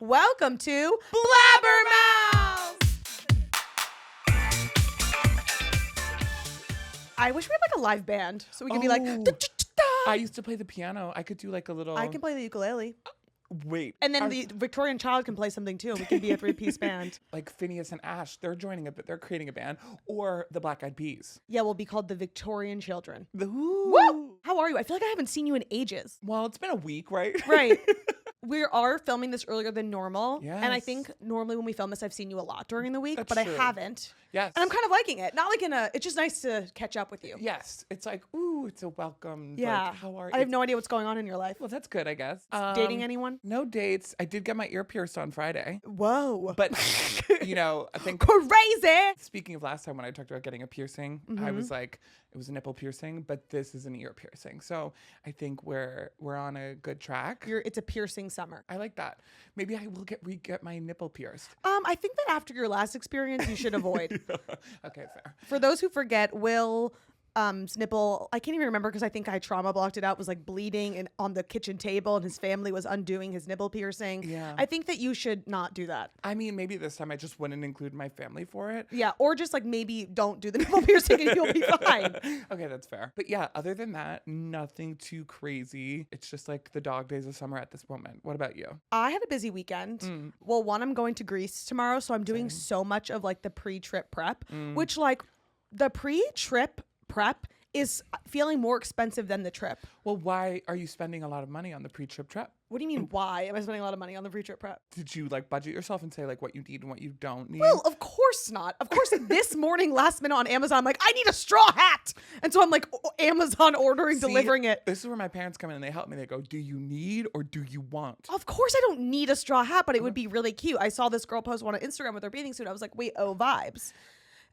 Welcome to Blabbermouths! I wish we had like a live band so we could be like... I used to play the piano. I could do like a little... I can play the ukulele. Wait. And then the Victorian child can play something too. We can be a three-piece band. Like Phineas and Ash, they're creating a band. Or the Black Eyed Peas. Yeah, we'll be called the Victorian Children. Woo! How are you? I feel like I haven't seen you in ages. Well, it's been a week, right? Right. We are filming this earlier than normal. Yes. And I think normally when we film this, I've seen you a lot during the week, That's but true. I haven't. Yes. And I'm kind of liking it. Not like it's just nice to catch up with you. Yes. It's like, ooh, it's a welcome. Yeah. Like, how are you? I have no idea what's going on in your life. Well, that's good, I guess. Dating anyone? No dates. I did get my ear pierced on Friday. Whoa. But, I think... Crazy. Speaking of last time when I talked about getting a piercing, I was like, it was a nipple piercing, but this is an ear piercing. So I think we're on a good track. It's a piercing summer. I like that. Maybe I will get my nipple pierced. I think that after your last experience, you should avoid. Okay, fair. For those who forget, Will... nipple, I can't even remember because I think I trauma blocked it out, was like bleeding and on the kitchen table and his family was undoing his nipple piercing. Yeah. I think that you should not do that. I mean, maybe this time I just wouldn't include my family for it. Yeah, or just like maybe don't do the nipple piercing and you'll be fine. Okay, that's fair. But yeah, other than that, nothing too crazy. It's just like the dog days of summer at this moment. What about you? I had a busy weekend. Well, one, I'm going to Greece tomorrow, so I'm doing so much of like the pre-trip prep, which like the pre-trip prep is feeling more expensive than the trip. Well, why are you spending a lot of money on the pre-trip trip? What do you mean, why am I spending a lot of money on the pre-trip prep? Did you like budget yourself and say like what you need and what you don't need? Well, of course not. Of course, this morning, last minute on Amazon, I'm like, I need a straw hat. And so I'm like, Amazon ordering, delivering it. This is where my parents come in and they help me. They go, do you need or do you want? Of course I don't need a straw hat, but it would be really cute. I saw this girl post one on Instagram with her bathing suit. I was like, wait, oh, vibes.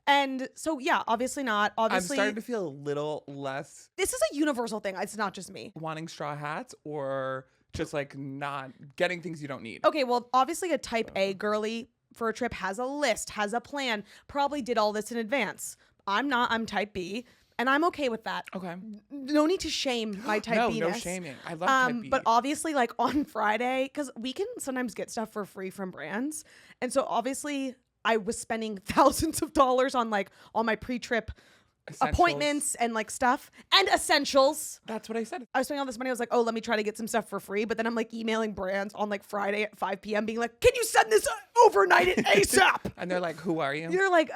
And so, yeah, obviously not. Obviously, I'm starting to feel a little less this is a universal thing. It's not just me. wanting straw hats or just like not getting things you don't need. Okay, well, obviously a type A girly for a trip has a list, has a plan, probably did all this in advance. I'm not. I'm type B. And I'm okay with that. Okay. No need to shame my type B-ness. No shaming. I love type B. But obviously, like on Friday, because we can sometimes get stuff for free from brands. And so obviously I was spending thousands of dollars on like all my pre-trip appointments and like stuff and essentials. That's what I said. I was spending all this money. I was like, oh, let me try to get some stuff for free. But then I'm like emailing brands on like Friday at 5 p.m. being like, can you send this overnight at ASAP? And they're like, who are you? You're like,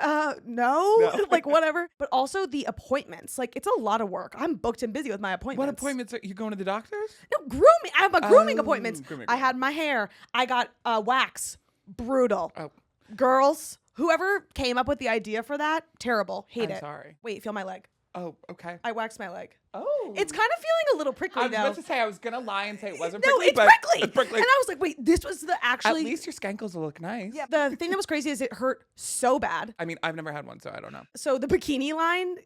no. Like whatever. But also the appointments. Like it's a lot of work. I'm booked and busy with my appointments. What appointments are you going to the doctors? No, grooming. I have a grooming appointments. Grooming. I had my hair. I got wax. Brutal. Oh. Girls, whoever came up with the idea for that, terrible. Hate I'm it. sorry. Wait, feel my leg. Oh, okay. I waxed my leg. Oh. It's kind of feeling a little prickly I was though. about to say, I was going to lie and say it wasn't No, prickly. it's but prickly. It's prickly. And I was like, wait, this was the actually. At least your skankles will look nice. Yeah. The thing that was crazy is it hurt so bad. I mean, I've never had one, so I don't know. So the bikini line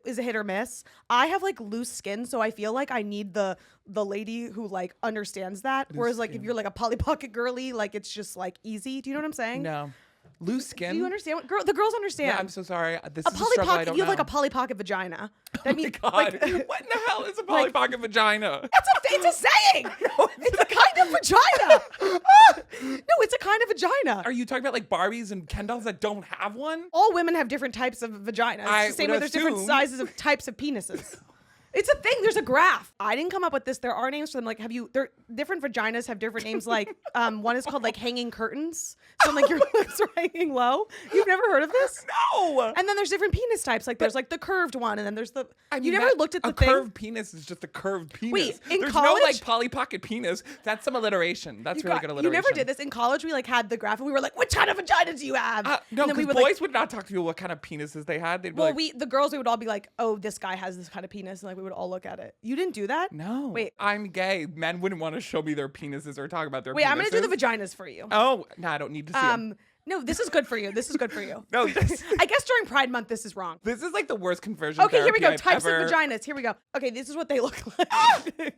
is a hit or miss. I have like loose skin, so I feel like I need the lady who like understands that. Whereas like if you're like a Polly Pocket girly, like it's just like easy. Do you know what I'm saying? No. Loose skin. Do you understand what the girls understand? Yeah, I'm so sorry. This A is Polly a struggle I Pocket. don't You have know. like a Polly Pocket vagina. Oh my God. What in the hell is a Polly Pocket vagina? It's a saying. It's a kind of vagina. No, it's a kind of vagina. Are you talking about like Barbies and Ken dolls that don't have one? All women have different types of vaginas. I It's the same would way there's different assume. sizes of types of penises. It's a thing. There's a graph. I didn't come up with this. There are names for them. Like, there different vaginas have different names. Like, one is called like hanging curtains. So like your lips are hanging low. You've never heard of this? No. And then there's different penis types. Like there's like the curved one, and then there's the. I mean, you never looked at the a thing. curved penis is just a curved penis. Wait, in There's college- no like Polly Pocket penis. That's some alliteration. That's really good alliteration. You never did this in college. We like had the graph, and we were like, "Which kind of vagina do you have?" No, and then we because would boys would not talk to you what kind of penises they had. They'd be Well, like, the girls, we would all be like, "Oh, this guy has this kind of penis," and like we would all look at it. You didn't do that? no. Wait. I'm gay. Men wouldn't want to show me their penises or talk about their penises. Wait, I'm gonna do the vaginas for you. Oh, no, I don't need to see them. No, this is good for you. This is good for you. No, I guess during Pride Month, this is wrong. this is like the worst conversion. Okay, here we go. therapy I've Types of ever- vaginas. Here we go. Okay, this is what they look like.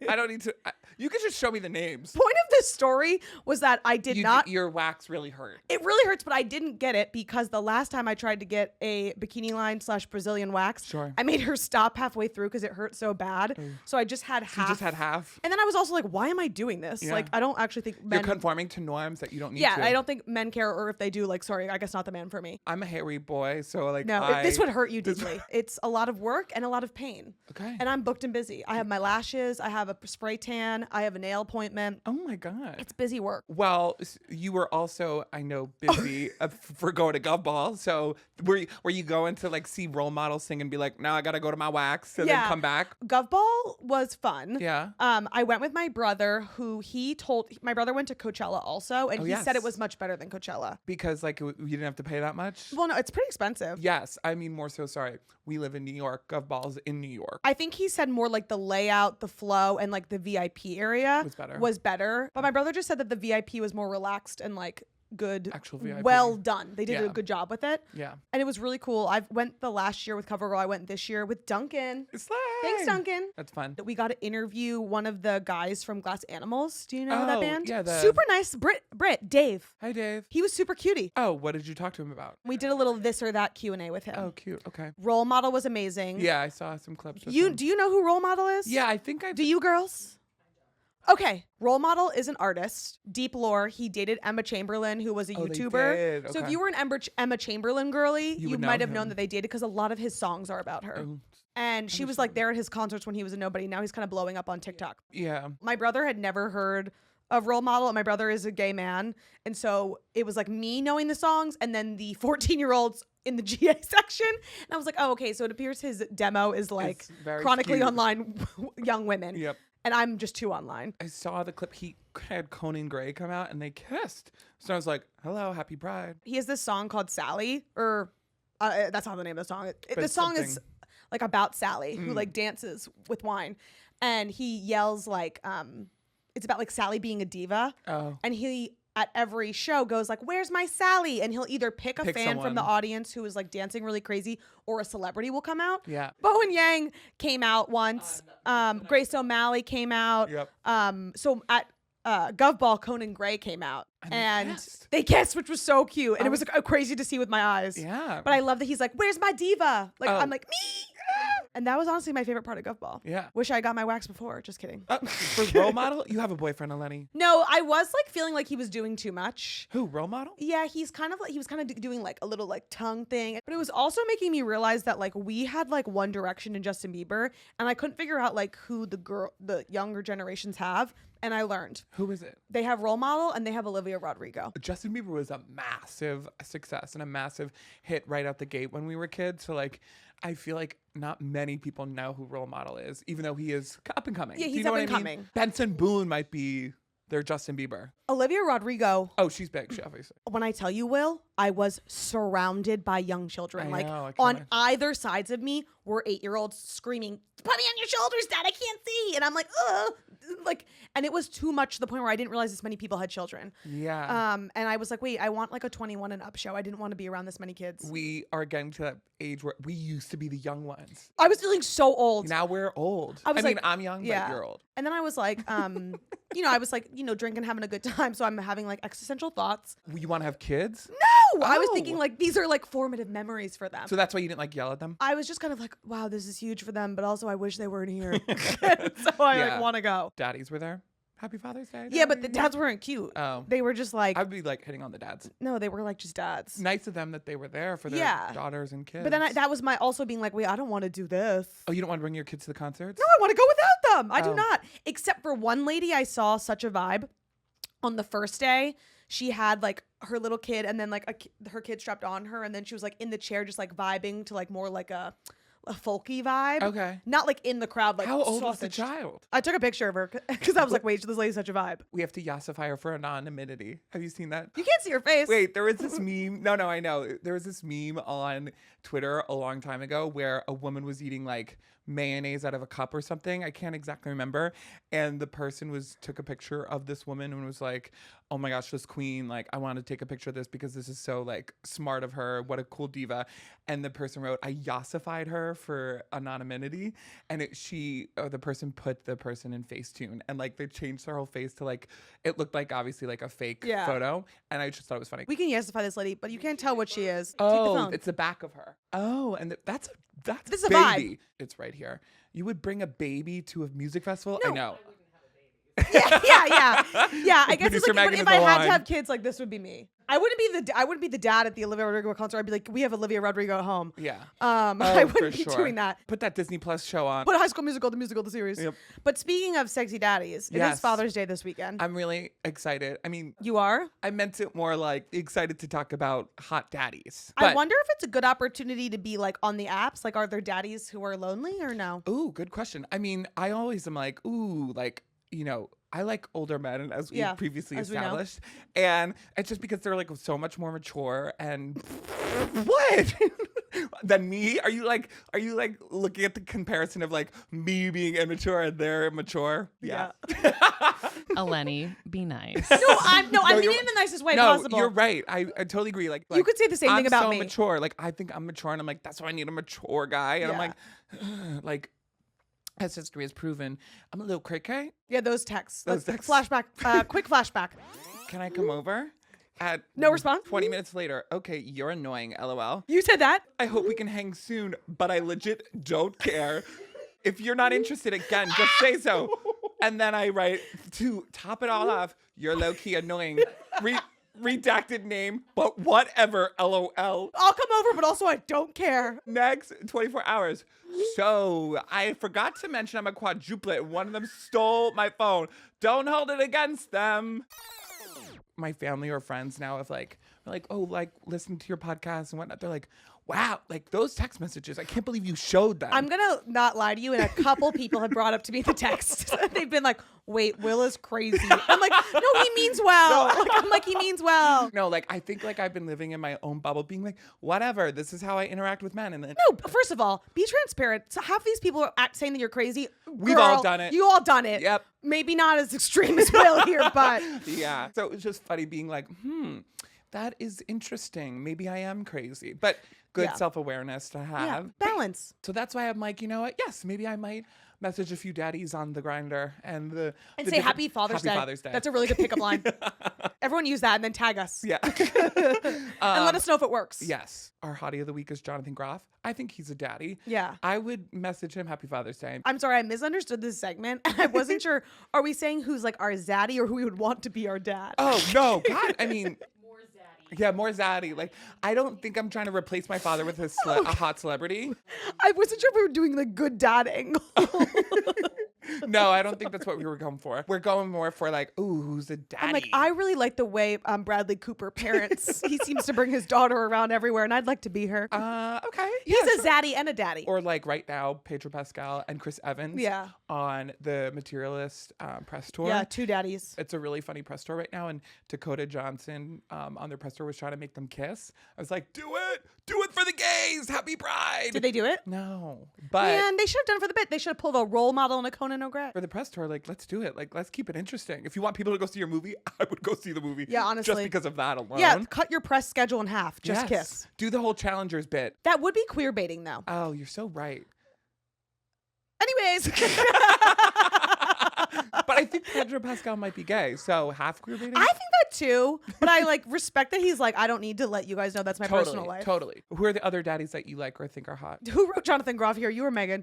I don't need to. You can just show me the names. Point of this story was that I did not. Your wax really hurt. It really hurts, but I didn't get it because the last time I tried to get a bikini line / Brazilian wax, Sure. I made her stop halfway through because it hurt so bad. So I just had half. You just had half. And then I was also like, why am I doing this? Yeah. Like, I don't actually think men. You're conforming to norms that you don't need Yeah, to. I don't think men care, or if they do, like, sorry, I guess not the man for me. I'm a hairy boy, so like No, this would hurt you deeply. It's a lot of work and a lot of pain. Okay. And I'm booked and busy. I have my lashes. I have a spray tan. I have a nail appointment. Oh my god. It's busy work. Well, you were also, I know, busy for going to govball. So were you going to like see role models sing and be like, now I gotta go to my wax and then come back? Govball was fun. Yeah. I went with my brother, who my brother went to Coachella also, and he said it was much better than Coachella. Because like you didn't have to pay that much? Well, no, it's pretty expensive. Yes. I mean, more so, sorry. We live in New York. Govball's in New York. I think he said more like the layout, the flow, and like the VIP area was better. But my brother just said that the VIP was more relaxed and like good, actual VIP. well done. They did a good job with it. Yeah. And it was really cool. I went the last year with CoverGirl. I went this year with Duncan. Thanks, Duncan. That's fun. We got to interview one of the guys from Glass Animals. Do you know that band? Yeah. Super nice. Brit, Dave. Hi, Dave. He was super cutie. Oh, what did you talk to him about? We did a little this or that Q&A with him. Oh, cute. Okay. Role Model was amazing. Yeah, I saw some clips. With Do him. you know who Role Model is? Yeah, I think I Do you girls? Okay, Role Model is an artist. Deep lore. He dated Emma Chamberlain, who was a YouTuber. They did. So if Okay. you were an Emma Chamberlain girly, you would know might have him. known that they dated because a lot of his songs are about her. Oh, And she was like there at his concerts when he was a nobody. Now he's kind of blowing up on TikTok. yeah. My brother had never heard of Role Model, and my brother is a gay man. And so it was like me knowing the songs and then the 14-year-olds in the GA section. And I was like, oh, okay. So it appears his demo is like It's very chronically skewed. online young women. Yep. And I'm just too online. I saw the clip. He had Conan Gray come out and they kissed. So I was like, hello, happy Pride. He has this song called Sally, or that's not the name of the song. The song is like about Sally, who like dances with wine. And he yells like, it's about like Sally being a diva. Oh. And he, at every show, goes like, where's my Sally? And he'll either pick a fan from the audience who is like dancing really crazy, or a celebrity will come out. Yeah. Bowen Yang came out once. Grace O'Malley came out. Yep. So at Govball, Conan Gray came out. And they kissed, which was so cute. And it was crazy to see with my eyes. Yeah. But I love that he's like, where's my diva? Like, I'm like, me. And that was honestly my favorite part of Govball. Yeah. Wish I got my wax before. Just kidding. For Role Model? You have a boyfriend, Eleni. No, I was like feeling like he was doing too much. Who, Role Model? Yeah, he was kind of doing like a little like tongue thing. But it was also making me realize that like we had like One Direction and Justin Bieber, and I couldn't figure out like who the younger generations have. And I learned. Who is it? They have Role Model and they have Olivia Rodrigo. Justin Bieber was a massive success and a massive hit right out the gate when we were kids. So like, I feel like not many people know who Role Model is, even though he is up and coming. Yeah, Do he's you know up what and I mean? coming. Benson Boone might be their Justin Bieber. Olivia Rodrigo. Oh, she's big, she obviously. When I tell you, Will, I was surrounded by young children. I like know, I can on imagine. either sides of me were 8-year-olds screaming, "Put me on your shoulders, Dad! I can't see!" And I'm like, ugh, like, and it was too much to the point where I didn't realize this many people had children. Yeah. And I was like, wait, I want like a 21 and up show. I didn't want to be around this many kids. We are getting to that age where we used to be the young ones. I was feeling so old. Now we're old. I was mean, like, I'm young, yeah. but you're old. And then I was like, I was like, drinking, having a good time. So I'm having like existential thoughts. You want to have kids? No, I was Oh. thinking like these are like formative memories for them. So that's why you didn't like yell at them? I was just kind of like, wow, this is huge for them, but also I wish they weren't here. So I like want to go. Daddies were there. Happy Father's Day. Yeah, but the Daddy. dads weren't cute. Oh. They were just like, I'd be like hitting on the dads. no, they were like just dads. Nice of them that they were there for their Yeah. daughters and kids. But then that was my also being like, wait, I don't want to do this. Oh, you don't want to bring your kids to the concerts? No, I want to go without them. I do Oh. not. Except for one lady, I saw such a vibe on the first day. She had like her little kid and then like her kid strapped on her. And then she was like in the chair, just like vibing to like more like a a folky vibe. Okay. Not like in the crowd, like How old was the sausage. child? I took a picture of her because I was like, wait, this lady's such a vibe. We have to yassify her for anonymity. Have you seen that? You can't see her face. Wait, there was this meme. No, I know. There was this meme on Twitter a long time ago where a woman was eating like mayonnaise out of a cup or something. I can't exactly remember. And the person took a picture of this woman and was like, oh my gosh, this queen, like, I want to take a picture of this because this is so like smart of her. What a cool diva. And the person wrote, I yassified her for anonymity. And the person put the person in Facetune and like they changed their whole face to like, it looked like obviously like a fake photo. And I just thought it was funny. We can yesify this lady, but you can't tell what she is. Take the Oh, phone. it's the back of her. Oh, and that's This is a baby. vibe. It's right here. You would bring a baby to a music festival? No. I know. Yeah. I guess it's Producer like, but Meghan if is I the had to line. have kids, like this would be me. I wouldn't be the dad at the Olivia Rodrigo concert. I'd be like, we have Olivia Rodrigo at home. Yeah. I wouldn't be doing that. Put that Disney Plus show on. Put High School Musical, the series. Yep. But speaking of sexy daddies, it is Yes. Father's Day this weekend. I'm really excited. I mean, You are? I meant it more like excited to talk about hot daddies. I wonder if it's a good opportunity to be like on the apps. Like, are there daddies who are lonely or no? Ooh, good question. I mean, I always am like, ooh, like, you know, I like older men, as we previously as we know. established. And it's just because they're like so much more mature and what? Than me? Are you like looking at the comparison of like me being immature and they're mature? Yeah. Eleni, be nice. I mean you're- it in the nicest way No, possible. you're right. I totally agree. Like You could say the same I'm thing about so me. mature. Like I think I'm mature, and I'm like, that's why I need a mature guy. And I'm Yeah. like, like, as history has proven, I'm a little cray-cray. Yeah, those texts. Those Let's- texts. Flashback. Quick flashback. Can I come over? At No response? 20 minutes later. Okay, you're annoying. LOL. You said that? I hope we can hang soon, but I legit don't care. If you're not interested, again, just say so. And then I write, to top it all off, you're low-key annoying. Redacted name, but whatever, LOL. I'll come over, but also I don't care. Next 24 hours. So I forgot to mention I'm a quadruplet. One of them stole my phone. Don't hold it against them. My family or friends now have like, oh, like listening to your podcast and whatnot. They're like, wow, like those text messages. I can't believe you showed them. I'm gonna not lie to you, and a couple people have brought up to me the text. They've been like, "Wait, Will is crazy." I'm like, "No, he means well." I'm like, "He means well." No, like I think like I've been living in my own bubble, being like, whatever. This is how I interact with men. And then No, first of all, be transparent. So half these people are saying that you're crazy. We've Girl, all done it. You all done it. Yep. Maybe not as extreme as Will here, but yeah. So it was just funny being like, that is interesting. Maybe I am crazy, but good Yeah. self-awareness to have. yeah, balance. So that's why I'm like, you know what? Yes, maybe I might message a few daddies on the grinder and the And the say different- Happy Father's Day. Happy Father's Day. That's a really good pickup line. Everyone use that and then tag us. Yeah. And let us know if it works. Yes. Our hottie of the week is Jonathan Groff. I think he's a daddy. Yeah. I would message him Happy Father's Day. I'm sorry, I misunderstood this segment. I wasn't sure. Are we saying who's like our zaddy or who we would want to be our dad? Oh, no. God. I mean, yeah, more zaddy. Like, I don't think I'm trying to replace my father with a hot celebrity. I wasn't sure if we were doing the good dad angle. No, I don't think that's what we were going for. We're going more for like, ooh, who's a daddy? I'm like, I really like the way Bradley Cooper parents. He seems to bring his daughter around everywhere, and I'd like to be her. Okay. He's yeah, a zaddy and a daddy. Or like right now, Pedro Pascal and Chris Evans Yeah. on the Materialist press tour. Yeah, two daddies. It's a really funny press tour right now, and Dakota Johnson on their press tour was trying to make them kiss. I was like, do it for the gays, happy Pride. Did they do it? No, but Man, they should have done it for the bit. They should have pulled a role model and a Conan O'Grat. for the press tour, like let's do it. Like let's keep it interesting. If you want people to go see your movie, I would go see the movie. Yeah, just honestly. because of that alone. Yeah, cut your press schedule in half. Just Yes. kiss. Do the whole challengers bit. That would be queer baiting, though. Oh, you're so right. Anyways. But I think Pedro Pascal might be gay, so half queer baiting. I think that too, but I like respect that he's like, I don't need to let you guys know that's my personal life. Totally. Who are the other daddies that you like or think are hot? Who wrote Jonathan Groff here? You or Meghan?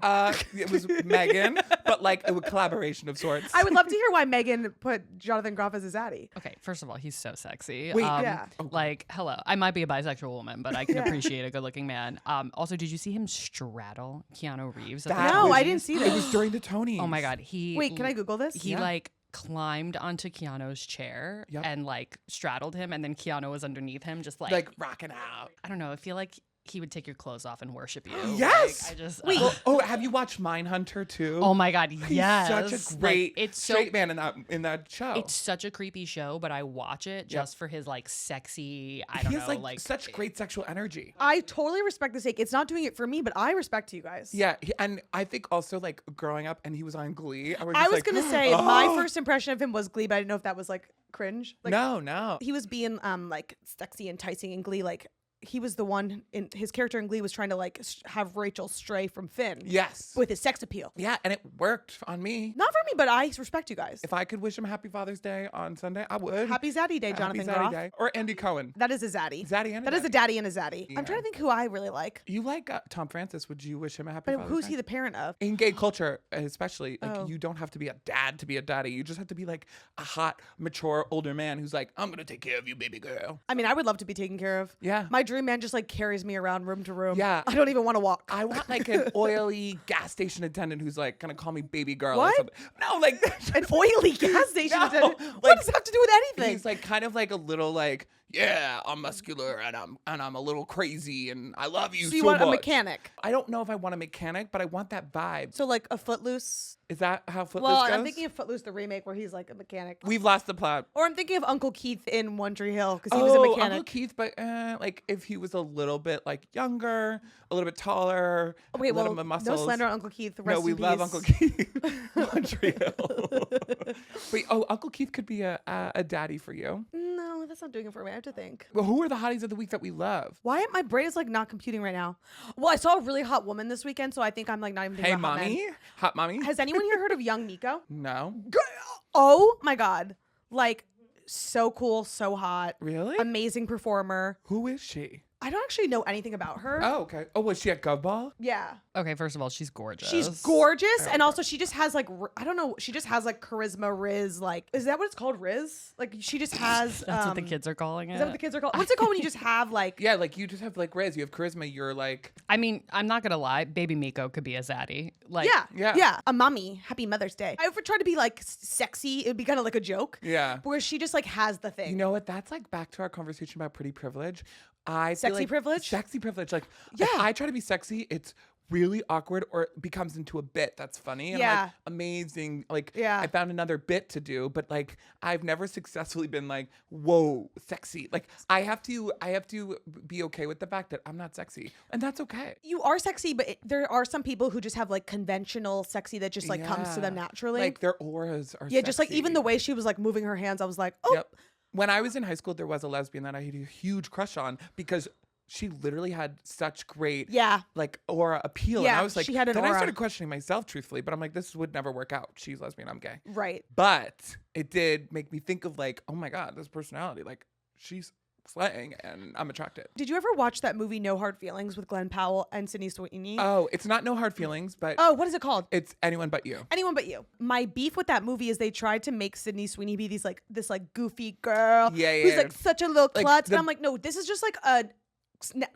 It was Meghan, but like a collaboration of sorts. I would love to hear why Meghan put Jonathan Groff as his zaddy. Okay, first of all, he's so sexy. Wait, yeah. Like, hello. I might be a bisexual woman, but I can appreciate a good-looking man. Also, did you see him straddle Keanu Reeves? At the No, Tonys? I didn't see It this. was during the Tonys. Oh my God, Wait, can I Google this? He Yeah. like climbed onto Keanu's chair Yep. and like straddled him, and then Keanu was underneath him, just Like rocking out. I don't know. I feel like he would take your clothes off and worship you. Yes. Like, I just Wait. Oh, have you watched Mindhunter too? Oh my God, yes. He's such a great it's straight man in that show. It's such a creepy show, but I watch it just for his like sexy, I don't he know, has like such great sexual energy. I totally respect the take. It's not doing it for me, but I respect you guys. Yeah, and I think also like growing up, and he was on Glee. I was like, gonna say my first impression of him was Glee, but I didn't know if that was like cringe. Like, no. he was being like sexy, enticing in Glee. Like he was the one in his character in Glee was trying to like have Rachel stray from Finn. Yes. With his sex appeal. Yeah, and it worked on me. Not for me, but I respect you guys. If I could wish him Happy Father's Day on Sunday, I would. Happy Zaddy Day, Jonathan Happy Zaddy Groff. Day. Or Andy Cohen. That is a zaddy. Zaddy and a That is a daddy. daddy and a zaddy. Yeah. I'm trying to think who I really like. You like Tom Francis? Would you wish him a Happy But Father's who's Day? he the parent of? In gay culture, especially, like Oh. you don't have to be a dad to be a daddy. You just have to be like a hot, mature, older man who's like, I'm gonna take care of you, baby girl. I mean, I would love to be taken care of. Yeah. My dream man just like carries me around room to room. Yeah. I don't even want to walk. I want like an oily gas station attendant who's like gonna call me baby girl What? or something. No, like An oily gas station No, attendant. What like, does it have to do with anything? he's like kind of like a little like, yeah, I'm muscular and I'm a little crazy and I love you so you so want much. a mechanic. I don't know if I want a mechanic, but I want that vibe. So like a Footloose. Is that how Footloose Well, goes? I'm thinking of Footloose the remake where he's like a mechanic. We've lost the plot. Or I'm thinking of Uncle Keith in One Tree Hill because he was a mechanic. Uncle Keith, but like if he was a little bit like younger, a little bit taller, Okay, a little well, bit muscles. no slander on Uncle Keith. No, Rest we in love peace. Uncle Keith. Montreal. Wait, Uncle Keith could be a daddy for you. No, that's not doing it for me. I have to think. Well, who are the hotties of the week that we love? Why my brain is like not computing right now? Well, I saw a really hot woman this weekend, so I think I'm like not even thinking Hey, about hot men. mommy, hot mommy. Has anyone here heard of Young Miko? No, Oh my god. Like so cool, so hot. really? Amazing performer. Who is she? I don't actually know anything about her. Oh, okay. Oh, was she at govball? Yeah. Okay, first of all, she's gorgeous. She's gorgeous, and also she just has like I don't know. She just has like charisma, riz. Like, is that what it's called, riz? Like, she just has. That's what the kids are calling it. Is that what the kids are called? What's it called when you just have like? Yeah, like you just have like Riz. You have charisma. You're like, I mean, I'm not gonna lie, baby Miko could be a zaddy. Like, Yeah. A mommy. Happy Mother's Day. I would try to be like sexy. It would be kind of like a joke. yeah. Where she just like has the thing. You know what? That's like back to our conversation about pretty privilege. I feel Sexy like privilege? Sexy privilege. Like, Yeah. if I try to be sexy, it's really awkward or it becomes into a bit that's funny and Yeah. like amazing. Like, Yeah. I found another bit to do, but like I've never successfully been like, whoa, sexy. Like I have to be okay with the fact that I'm not sexy, and that's okay. You are sexy, but there are some people who just have like conventional sexy that just like comes to them Yeah. naturally. Like their auras are. yeah, just like even sexy. the way she was like moving her hands, I was like, oh, Yep. When I was in high school, there was a lesbian that I had a huge crush on because she literally had such great yeah. like aura appeal. And Yeah, I was like, she had an then I aura. started questioning myself truthfully, but I'm like, this would never work out. She's lesbian, I'm gay. Right. But it did make me think of like, oh my God, this personality, like she's slaying and I'm attracted. Did you ever watch that movie No Hard Feelings with Glenn Powell and Sydney Sweeney? Oh, it's not No Hard Feelings, but Oh, what is it called? it's Anyone But You. Anyone But You. My beef with that movie is they tried to make Sydney Sweeney be this like goofy girl Yeah, who's yeah. like such a little Like, klutz. the- And I'm like, no, this is just like a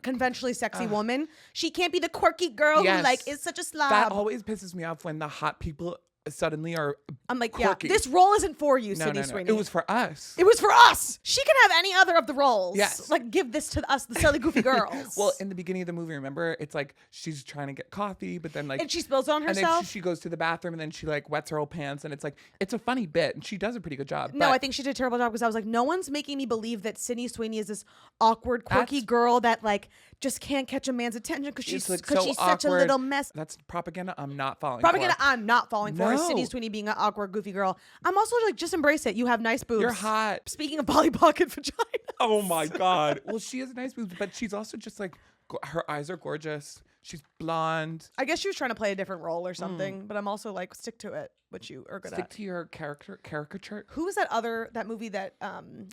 conventionally sexy woman. She can't be the quirky girl Yes. who like is such a slob. That always pisses me off when the hot people suddenly are I'm like, quirky. yeah, this role isn't for you, no, Sydney no, no. Sweeney. It was for us. It was for us. She can have any other of the roles. Yes. Like give this to us, the silly goofy girls. Well, in the beginning of the movie, remember, it's like she's trying to get coffee, but then like and she spills it on and then herself. she goes to the bathroom and then she like wets her old pants and it's like it's a funny bit and she does a pretty good job. No, but I think she did a terrible job because I was like, no one's making me believe that Sydney Sweeney is this awkward, quirky That's- girl that like just can't catch a man's attention because it's, she's like, because so she's such a awkward. little mess. That's propaganda. I'm not falling. Propaganda for. I'm not falling for is Sydney No. Sweeney being an awkward, goofy girl. I'm also like, just embrace it. You have nice boobs. You're hot. Speaking of Polly Pocket vagina. Oh my god. Well, she has nice boobs, but she's also just like her eyes are gorgeous. She's blonde. I guess she was trying to play a different role or something, but I'm also like, stick to it, which you are good Stick at. to your caricature. Who was that movie that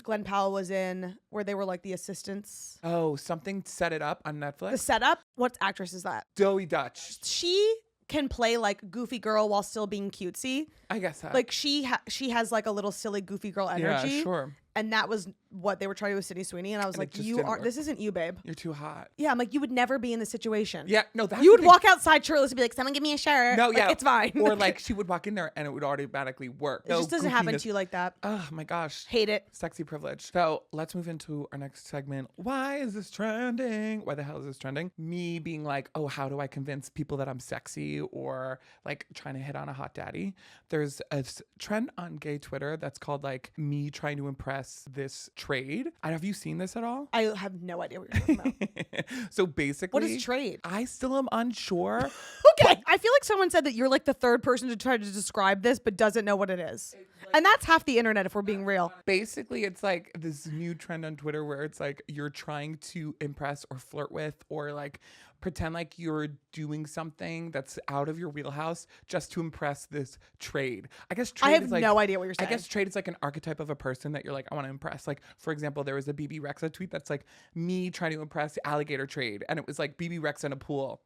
Glenn Powell was in where they were like the assistants? Oh, something set it up on The Netflix. Setup? What actress is that? Doughy Dutch. She can play like goofy girl while still being cutesy. I guess that. Like she has like a little silly goofy girl energy. Yeah, sure. And that was what they were trying to do with Sydney Sweeney, and I was And it like, just you didn't are. work. This isn't you, babe. You're too hot. Yeah, I'm like, you would never be in this situation. Yeah, no, that's you the would thing. walk outside shirtless and be like, someone give me a shirt. No, Like, yeah, it's fine. Or like she would walk in there and it would automatically work. It just doesn't happen to you like that. Oh my gosh. Hate it. Sexy privilege. So let's move into our next segment. Why is this trending? Why the hell is this trending? Me being like, oh, how do I convince people that I'm sexy, or like trying to hit on a hot daddy? There's a trend on gay Twitter that's called like me trying to impress this trade. Have you seen this at all? I have no idea what you're talking about. So basically, What is trade? I still am unsure. Okay. I feel like someone said that you're like the third person to try to describe this, but doesn't know what it is. And that's half the internet if we're being real. Basically, it's like this new trend on Twitter where it's like you're trying to impress or flirt with or like pretend like you're doing something that's out of your wheelhouse just to impress this trade. I guess trade I have is like, no idea what you're saying. I guess trade is like an archetype of a person that you're like, I want to impress. Like, for example, there was a BB Rexa tweet that's like me trying to impress the alligator trade. And it was like BB Rexa in a pool.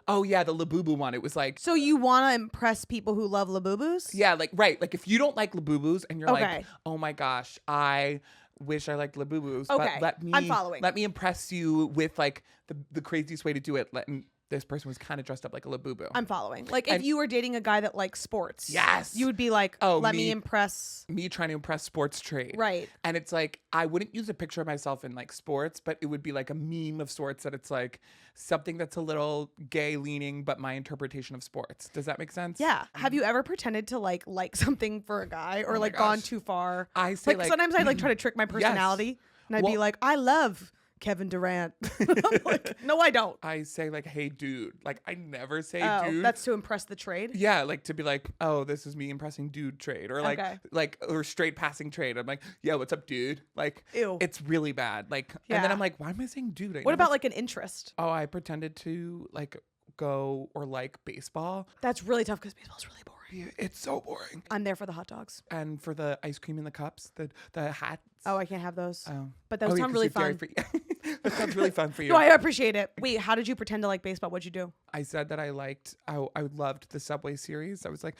Oh yeah, the Labubu one. It was like, So you want to impress people who love Labubus? yeah, like right. Like if you don't like Labubus and you're Okay. like, oh my gosh, I wish I liked Labubus, Okay, but I'm following. Let me impress you with like the craziest way to do it. And this person was kind of dressed up like a Labubu. I'm following. Like if And- you were dating a guy that likes sports, Yes. you would be like, Oh, let me me- impress. Me trying to impress sports trade. Right. And it's like, I wouldn't use a picture of myself in like sports, but it would be like a meme of sorts that it's like something that's a little gay leaning, but my interpretation of sports. Does that make sense? Yeah. Have you ever pretended to like something for a guy or Oh my like gone gosh. too far? I say Like like sometimes I like try to trick my personality and I'd be Well- like, I love Kevin Durant. I'm like, no, I don't. I say like, hey dude. Like I never say Oh, dude. that's to impress the trade. Yeah, like to be like, oh, this is me impressing dude trade, or like, Okay. or straight passing trade. I'm like, yeah, what's up, dude? Like, Ew. it's really bad. Like, and then Yeah. I'm like, why am I saying dude? I What never about s- like an interest? Oh, I pretended to like go or like baseball. That's really tough because baseball's really boring. Yeah, it's so boring. I'm there for the hot dogs. And for the ice cream in the cups, the hats. Oh, I can't have those. Oh. But those yeah, sound 'cause really you're dairy fun. free. That sounds really fun for you. No, I appreciate it. Wait, how did you pretend to like baseball? What'd you do? I said that I loved the Subway series. I was like,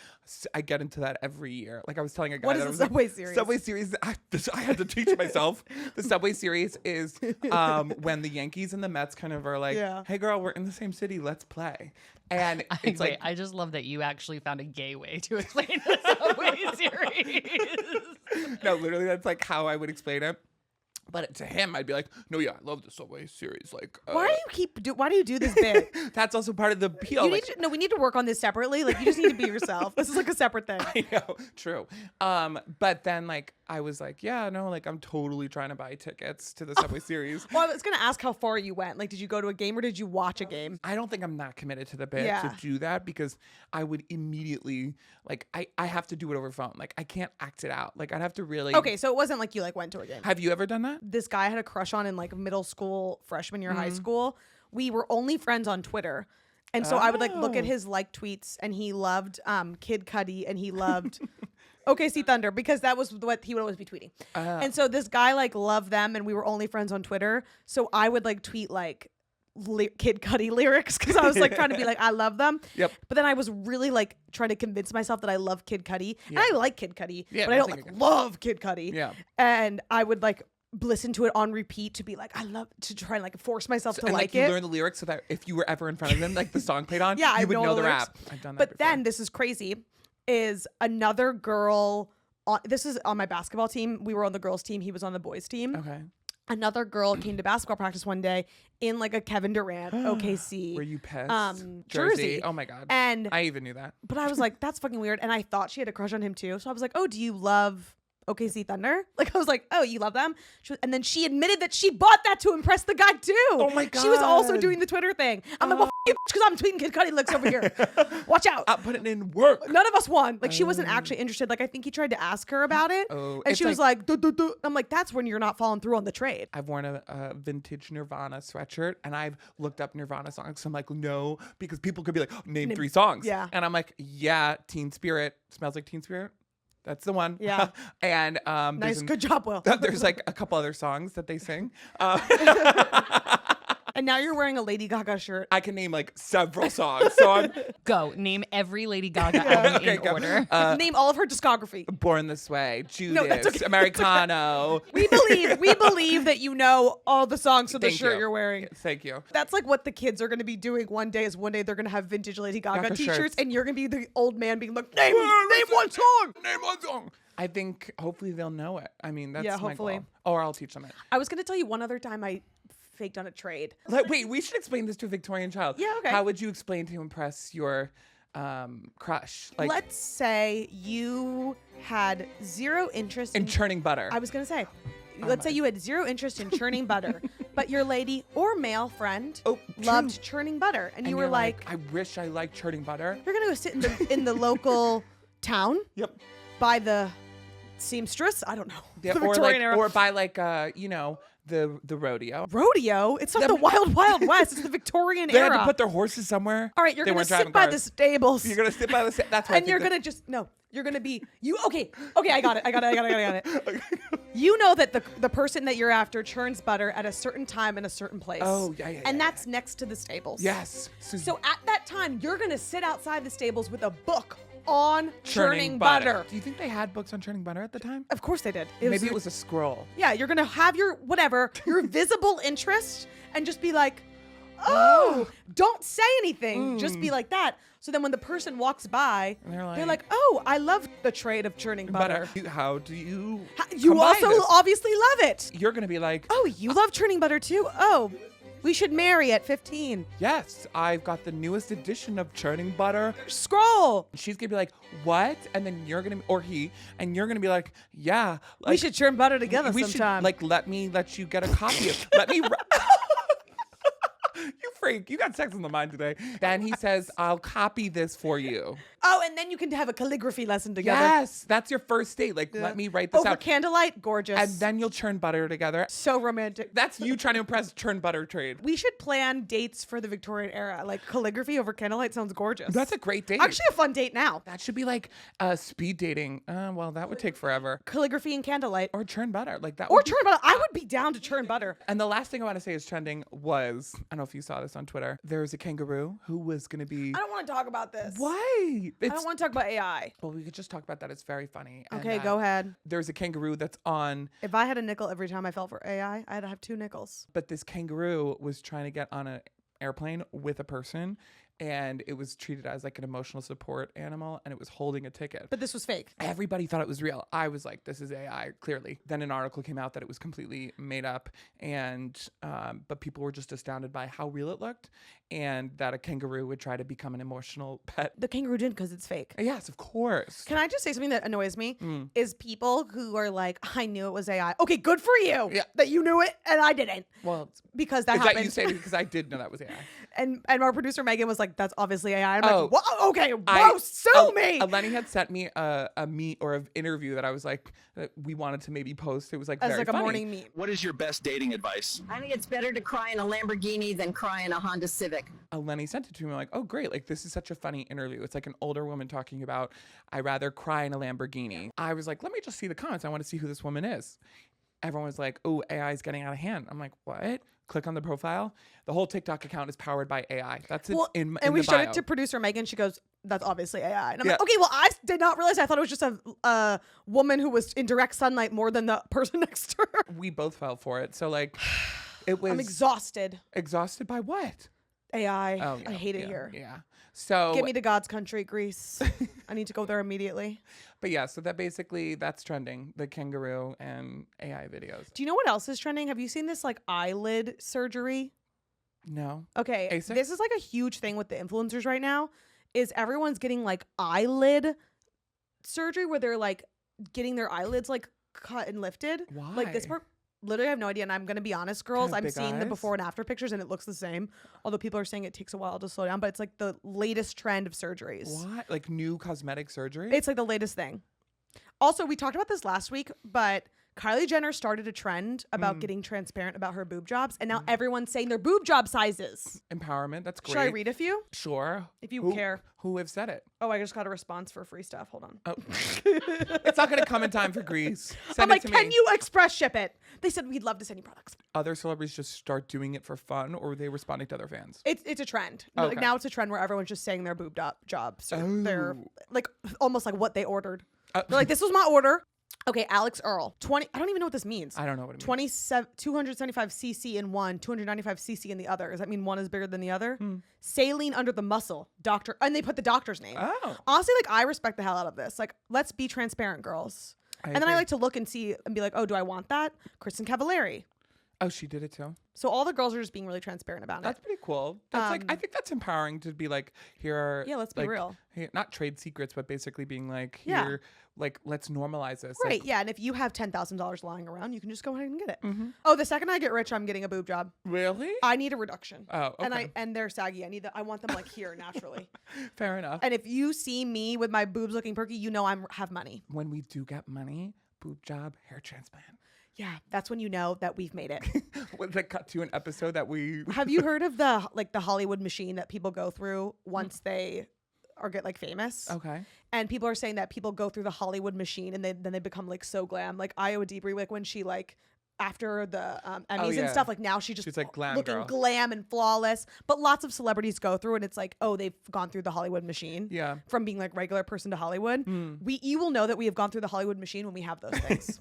I get into that every year. Like I was telling a guy What is that the I was like, Subway series? Subway series. I had to teach myself. The Subway series is when the Yankees and the Mets kind of are like, Yeah. hey girl, we're in the same city, let's play. And it's Wait, like, I just love that you actually found a gay way to explain the Subway series. no, literally that's like how I would explain it. But to him, I'd be like, no, yeah, I love the Subway series. Like, Why do you do this bit? that's also part of the appeal. You like, need to, no, we need to work on this separately. Like you just need to be yourself. This is like a separate thing. I know, true. But then like I was like, yeah, no, like I'm totally trying to buy tickets to the Subway series. Well, I was gonna ask how far you went. Like, did you go to a game or did you watch a game? I don't think I'm that committed to the bit Yeah. to do that because I would immediately like I have to do it over phone. Like I can't act it out. Like I'd have to really. Okay, so it wasn't like you like went to a game. Have you ever done that? This guy I had a crush on in like middle school, freshman year, Mm-hmm. high school. We were only friends on Twitter. And so I would like look at Oh. his like tweets and he loved Kid Cudi and he loved OKC Thunder because that was what he would always be tweeting. And so this guy like loved them and we were only friends on Twitter. So I would like tweet like Kid Cudi lyrics because I was like trying to be like, I love them. Yep. But then I was really like trying to convince myself that I love Kid Cudi. Yeah. And I like Kid Cudi, Yeah, but I don't nothing like against- love Kid Cudi. Yeah. And I would like listen to it on repeat to be like, I love to try and like force myself to And like you it. learn the lyrics so that if you were ever in front of them, like the song played on, Yeah, I you would know know all the the rap. lyrics. I've done that But before. then this is crazy, is another girl. This is on my basketball team. We were on the girls' team. He was on the boys' team. Okay. Another girl came to basketball practice one day in like a Kevin Durant OKC Were you pissed? jersey. Oh my god. And I even knew that. but I was like, that's fucking weird. And I thought she had a crush on him too. So I was like, oh, do you love OKC Thunder? Like I was like, oh, you love them? And then she admitted that she bought that to impress the guy too. Oh my She was also God. doing the Twitter thing. I'm like, well, because I'm tweeting Kid Cudi looks over here. Watch out. I'm putting in work. None of us won. Like she wasn't actually interested. Like I think he tried to ask her about it, Oh, and it's she was like, duh, duh, duh. I'm like, that's when you're not following through on the trade. I've worn a vintage Nirvana sweatshirt and I've looked up Nirvana songs. So I'm like, no, because people could be like, name 3 songs. Yeah. And I'm like, yeah, Teen Spirit. Smells like Teen Spirit. That's the one. Yeah. And Nice, good job, Will. there's like a couple other songs that they sing. And now you're wearing a Lady Gaga shirt. I can name like several songs. So I'm Go. Name every Lady Gaga album in go. order. Name all of her discography. Born This Way, Judas, No, that's okay. Americano. We believe that you know all the songs to the Thank shirt you. you're wearing. Thank you. That's like what the kids are going to be doing one day. Is one day they're going to have vintage Lady Gaga Gaga t-shirts, shirts. and you're going to be the old man being like, name one song. Name one song. I think hopefully they'll know it. I mean, that's my hopefully. goal. Or I'll teach them it. I was going to tell you one other time I faked on a trade. Like, wait, we should explain this to a Victorian child. Yeah, okay. How would you explain to impress your crush? Like, Let's say you had zero interest in churning butter. I was going to say, let's say you had zero interest in churning butter, but your lady or male friend loved churning butter. And you were you're like, I wish I liked churning butter. you're going to go sit in the local town Yep. by the seamstress. I don't know. Yeah, The or Victorian like, era. or by like, the rodeo. Rodeo? It's not the Wild Wild West. It's the Victorian They era. had to put their horses somewhere. All right, you're They going to weren't sit driving by cars. the stables. You're gonna sit by the. That's why. And you're gonna just you're gonna be you. Okay, I got it. You know that the person that you're after churns butter at a certain time in a certain place. Oh, yeah. And that's next to the stables. Yes. So at that time, you're gonna sit outside the stables with a book on churning butter. Do you think they had books on churning butter at the time? Of course they did. Maybe it was a scroll. Yeah, you're gonna have your visible interest, and just be like, oh, don't say anything. Just be like that. So then when the person walks by, And they're like, oh, I love the trade of churning butter. How do you? You combine also this? obviously love it. You're gonna be like, Oh, you love churning butter too? Oh, we should marry at 15. yes, I've got the newest edition of churning butter. Scroll. She's gonna be like, what? And then you're gonna, or he, and you're gonna be like, yeah, like, We should churn butter together we sometime. should, like, let you get a copy of, let me. You freak, you got sex on the mind today. Then he says, I'll copy this for you. Oh, and then you can have a calligraphy lesson together. Yes, that's your first date. Like, let me write this Over out. candlelight, gorgeous. And then you'll churn butter together. so romantic. That's you trying to impress churn butter trade. We should plan dates for the Victorian era. Like calligraphy over candlelight sounds gorgeous. That's a great date. Actually a fun date now. That should be like speed dating. Well, that would take forever. Calligraphy and candlelight. Or churn butter. Like that. Or would be- churn butter. I would be down to churn butter. And the last thing I want to say is trending was, I don't know if you saw this on Twitter. There was a kangaroo who was going to be. I don't want to talk about this. Why? I don't want to talk about AI. Well, we could just talk about that. It's very funny. And, Okay, go ahead. There's a kangaroo that's on, If I had a nickel every time I fell for AI, I'd have 2 nickels. but this kangaroo was trying to get on an airplane with a person, and it was treated as like an emotional support animal, and it was holding a ticket. But this was fake. Everybody thought it was real. I was like, this is AI, clearly. Then an article came out that it was completely made up, and but people were just astounded by how real it looked, and that a kangaroo would try to become an emotional pet. The kangaroo didn't because it's fake. Yes, of course. Can I just say something that annoys me? Is people who are like, I knew it was AI. Okay, good for you that you knew it and I didn't. Well, Because that is happened. that you say because I did know that was AI. and our producer Megan was like, that's obviously AI. I'm Oh. like, whoa, okay, whoa, sue me. Eleni had sent me a meet or an interview that I was like, we wanted to maybe post. It was like As very like a funny. morning meet. What is your best dating advice? I think it's better to cry in a Lamborghini than cry in a Honda Civic. Eleni sent it to me. I'm like, oh, great. Like, this is such a funny interview. It's like an older woman talking about, I rather cry in a Lamborghini. I was like, let me just see the comments. I want to see who this woman is. Everyone was like, oh, AI is getting out of hand. I'm like, what? Click on the profile. The whole TikTok account is powered by AI. That's Well, in and we the showed bio. it to producer Megan. She goes, that's obviously AI. And I'm Yeah. like, okay, well, I did not realize. I thought it was just a woman who was in direct sunlight more than the person next to her. We both fell for it. So, like, it was I'm exhausted. exhausted by what? AI. Oh, I yeah, hate it yeah, here. Yeah. So, Get me to God's country, Greece. I need to go there immediately. but yeah, so that's trending, the kangaroo and AI videos. Do you know what else is trending? Have you seen this like eyelid surgery? No. Okay, ASIC? this is like a huge thing with the influencers right now. Is everyone's getting like eyelid surgery where they're like getting their eyelids like cut and lifted? Like this Why? part, literally, I have no idea. And I'm gonna be honest, girls. have I'm big seeing the eyes? before and after pictures, and it looks the same. Although people are saying it takes a while to slow down, but it's like the latest trend of surgeries. What? Like new cosmetic surgery? It's like the latest thing. Also, we talked about this last week, but Kylie Jenner started a trend about getting transparent about her boob jobs, and now everyone's saying their boob job sizes. Empowerment. That's great. Should I read a few? Sure. If you care. Who have said it? Oh, I just got a response for free stuff. Hold on. Oh. It's not going to come in time for Greece. Send I'm like, it to can me. you express ship it? They said we'd love to send you products. Other celebrities just start doing it for fun, or were they responding to other fans? It's a trend. Okay. Like now it's a trend where everyone's just saying their boob jobs. So they're Oh. like almost like what they ordered. They're like, this was my order. Okay, Alex Earl, 20. I don't even know what this means. I don't know what it means. 275 cc in one, 295 cc in the other. Does that mean one is bigger than the other? Saline under the muscle, doctor, and they put the doctor's name. Oh. Honestly, like I respect the hell out of this. Like, let's be transparent, girls. And then I agree. like to look and see and be like, oh, do I want that? Kristen Cavallari. Oh, she did it too. So all the girls are just being really transparent about That's it. pretty cool. That's like I think that's empowering to be like here are Yeah, let's be like, real. here- not trade secrets, but basically being like Yeah. here, like let's normalize this. Right, Like, yeah, and if you have $10,000 lying around, you can just go ahead and get it. Mm-hmm. Oh, the second I get rich, I'm getting a boob job. Really? I need a reduction. Oh, okay. And they're saggy. I want them like here naturally. Fair enough. And if you see me with my boobs looking perky, you know I have money. When we do get money, boob job, hair transplant. Yeah, that's when you know that we've made it. Would that cut to an episode that we Have you heard of the Hollywood machine that people go through once they or get like famous? Okay. And people are saying that people go through the Hollywood machine and then they become like so glam. Like Iowa Deebry, like when she like after the Emmys yeah. and stuff, like now she's like glam looking girl. glam and flawless. But lots of celebrities go through and it's like, oh, they've gone through the Hollywood machine. Yeah. From being like regular person to Hollywood. You will know that we have gone through the Hollywood machine when we have those things.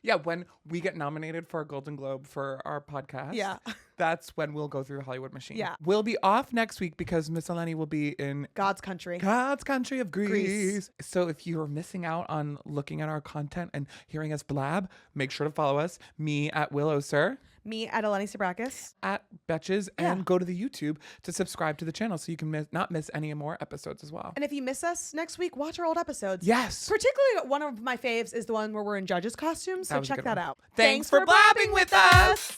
Yeah, when we get nominated for a Golden Globe for our podcast. Yeah. That's when we'll go through the Hollywood machine. Yeah. We'll be off next week because Miss Eleni will be in God's country. God's country of Greece. So if you're missing out on looking at our content and hearing us blab, make sure to follow us. Me at Willow Sir, Me at Eleni Sabrakis. at Betches, Yeah. and go to the YouTube to subscribe to the channel so you can not miss any more episodes as well. And if you miss us next week, watch our old episodes. Yes. Particularly one of my faves is the one where we're in judges' costumes. So was a check good that one. out. Thanks for blabbing with us.